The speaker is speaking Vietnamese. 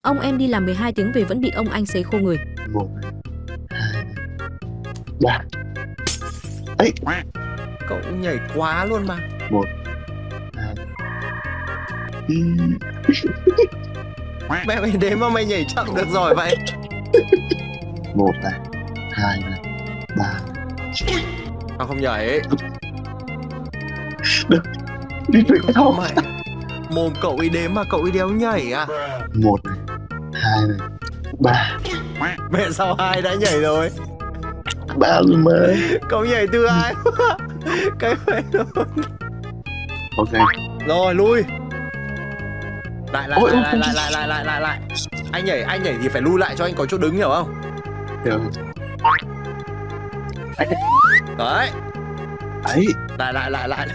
Ông em đi làm 12 tiếng về vẫn bị ông anh sấy khô người. 1 2 3. Ấy, Cậu nhảy quá luôn mà. 1 2. Mẹ mày đếm mà mày nhảy chậm được giỏi vậy. 1 này, 2 này, 3. Tao không nhảy ấy. Đi về đâu Mày mồm cậu ấy đếm mà cậu ấy đéo nhảy à? 1 này, 2 này, 3. Mẹ sao hai đã nhảy rồi? 3 rồi mà. Cậu nhảy từ ai? Cái mẹ luôn. Ok. Rồi lui. Lại lại Ôi, lại ôi, lại lại lại lại lại. Anh nhảy thì phải lui lại cho anh có chỗ đứng, hiểu không? Được. Đấy. Ấy, Lại.